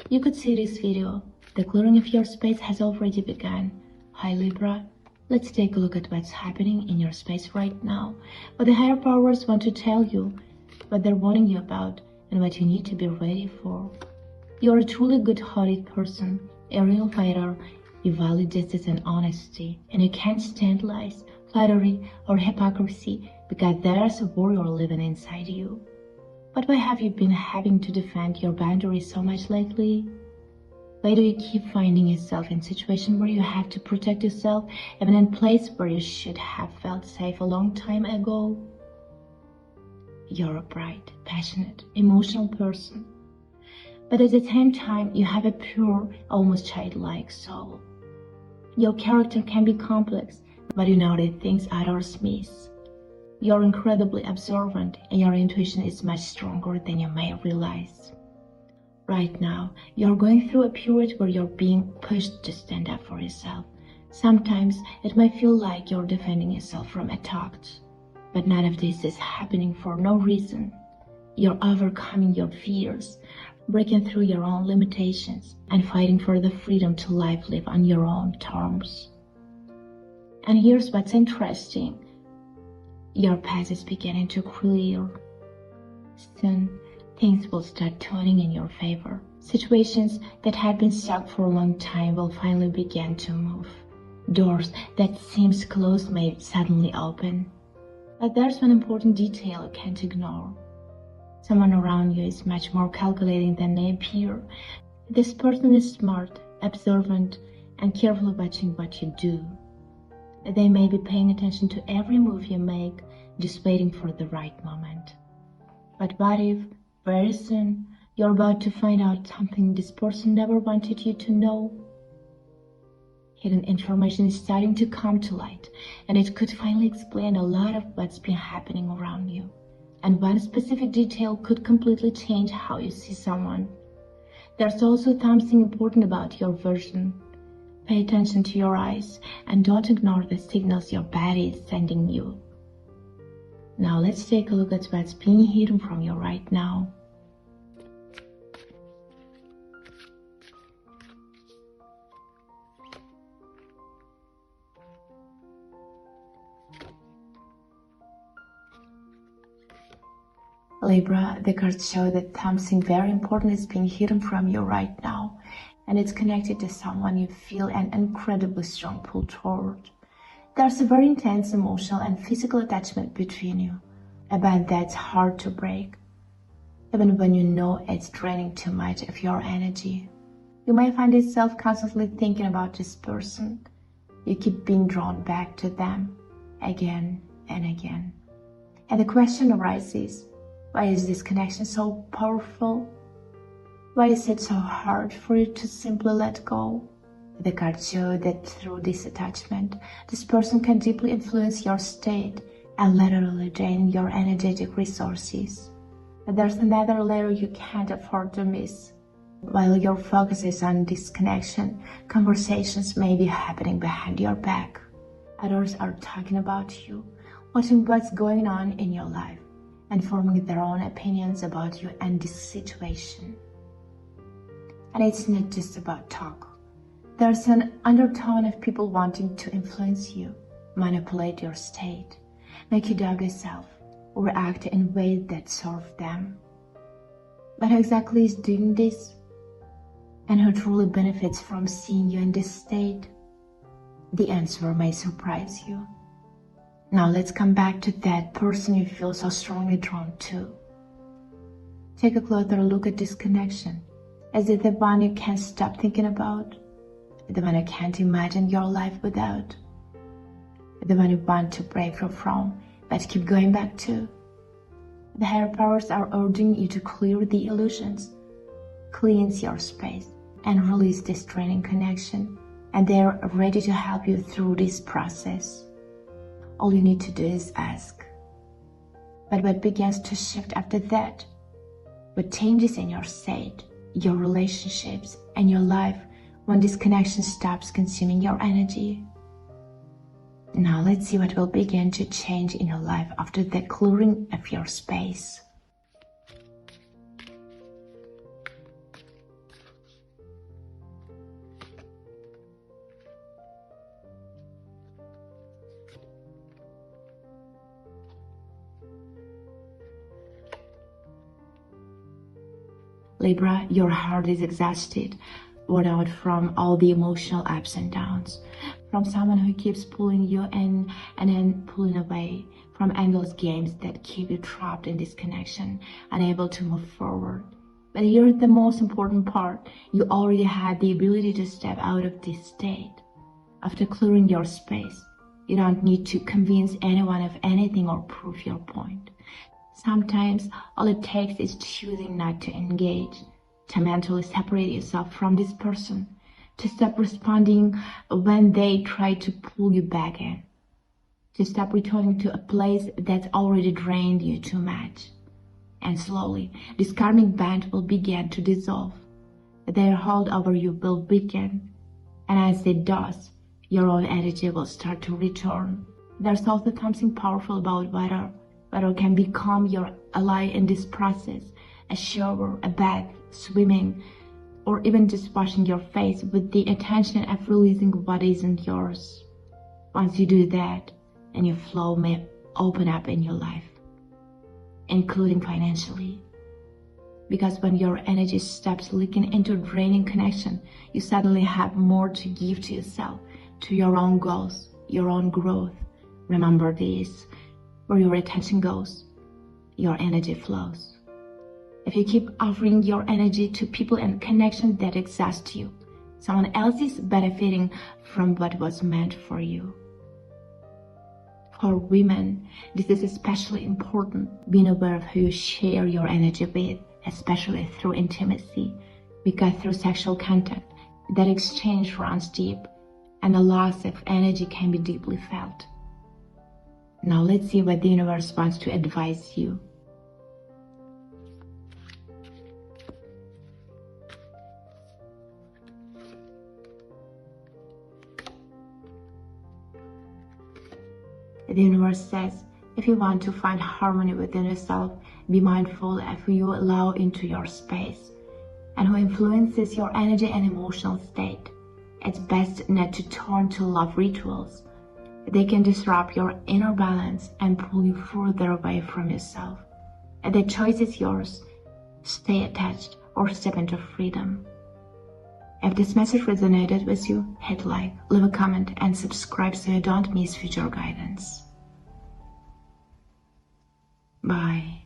You could see this video. The clearing of your space has already begun. Hi Libra, let's take a look at what's happening in your space right now. What the higher powers want to tell you, what they're warning you about, and what you need to be ready for. You're a truly good-hearted person, a real fighter. You value justice and honesty, and you can't stand lies, flattery, or hypocrisy because there's a warrior living inside you. But why have you been having to defend your boundaries so much lately? Why do you keep finding yourself in situations where you have to protect yourself, even in places where you should have felt safe a long time ago? You're a bright, passionate, emotional person. But at the same time, you have a pure, almost childlike soul. Your character can be complex, but you know the things others miss. You're incredibly observant, and your intuition is much stronger than you may realize. Right now, you're going through a period where you're being pushed to stand up for yourself. Sometimes it may feel like you're defending yourself from attacks, but none of this is happening for no reason. You're overcoming your fears, breaking through your own limitations, and fighting for the freedom to live on your own terms. And here's what's interesting. Your path is beginning to clear. Soon, things will start turning in your favor. Situations that had been stuck for a long time will finally begin to move. Doors that seemed closed may suddenly open. But there's one important detail you can't ignore. Someone around you is much more calculating than they appear. This person is smart, observant, and carefully watching what you do. They may be paying attention to every move you make, just waiting for the right moment. But what if, very soon, you're about to find out something this person never wanted you to know? Hidden information is starting to come to light, and it could finally explain a lot of what's been happening around you. And one specific detail could completely change how you see someone. There's also something important about your vision. Pay attention to your eyes and don't ignore the signals your body is sending you. Now let's take a look at what's being hidden from you right now. Libra, the cards show that something very important is being hidden from you right now, and it's connected to someone you feel an incredibly strong pull toward. There's a very intense emotional and physical attachment between you, a bond that's hard to break, even when you know it's draining too much of your energy. You may find yourself constantly thinking about this person. You keep being drawn back to them again and again. And the question arises, why is this connection so powerful? Why is it so hard for you to simply let go? The cards show that through this attachment, this person can deeply influence your state and literally drain your energetic resources. But there's another layer you can't afford to miss. While your focus is on this connection, conversations may be happening behind your back. Others are talking about you, watching what's going on in your life, and forming their own opinions about you and this situation. And it's not just about talk. There's an undertone of people wanting to influence you, manipulate your state, make you doubt yourself, or act in ways that serve them. But who exactly is doing this? And who truly benefits from seeing you in this state? The answer may surprise you. Now let's come back to that person you feel so strongly drawn to. Take a closer look at this connection. Is it the one you can't stop thinking about? The one you can't imagine your life without? The one you want to break free from, but keep going back to? The higher powers are urging you to clear the illusions, cleanse your space, and release this draining connection, and they are ready to help you through this process. All you need to do is ask. But what begins to shift after that? What changes in your state, your relationships, and your life when this connection stops consuming your energy? Now let's see what will begin to change in your life after the clearing of your space. Libra, your heart is exhausted, worn out from all the emotional ups and downs, from someone who keeps pulling you in and then pulling away, from endless games that keep you trapped in disconnection, unable to move forward. But here's the most important part. You already had the ability to step out of this state. After clearing your space, you don't need to convince anyone of anything or prove your point. Sometimes all it takes is choosing not to engage, to mentally separate yourself from this person, to stop responding when they try to pull you back in, to stop returning to a place that's already drained you too much. And slowly, this karmic band will begin to dissolve. Their hold over you will weaken, and as it does, your own energy will start to return. There's also something powerful about water. Water can become your ally in this process. A shower, a bath, swimming, or even just washing your face with the intention of releasing what isn't yours. Once you do that, a new flow may open up in your life, including financially. Because when your energy stops leaking into draining connection, you suddenly have more to give to yourself, to your own goals, your own growth. Remember this, where your attention goes, your energy flows. If you keep offering your energy to people and connections that exhaust you, someone else is benefiting from what was meant for you. For women, this is especially important, being aware of who you share your energy with, especially through intimacy, because through sexual contact, that exchange runs deep, and the loss of energy can be deeply felt. Now let's see what the universe wants to advise you. The universe says, if you want to find harmony within yourself, be mindful of who you allow into your space and who influences your energy and emotional state. It's best not to turn to love rituals. They can disrupt your inner balance and pull you further away from yourself. The choice is yours. Stay attached or step into freedom. If this message resonated with you, hit like, leave a comment, and subscribe so you don't miss future guidance. Bye.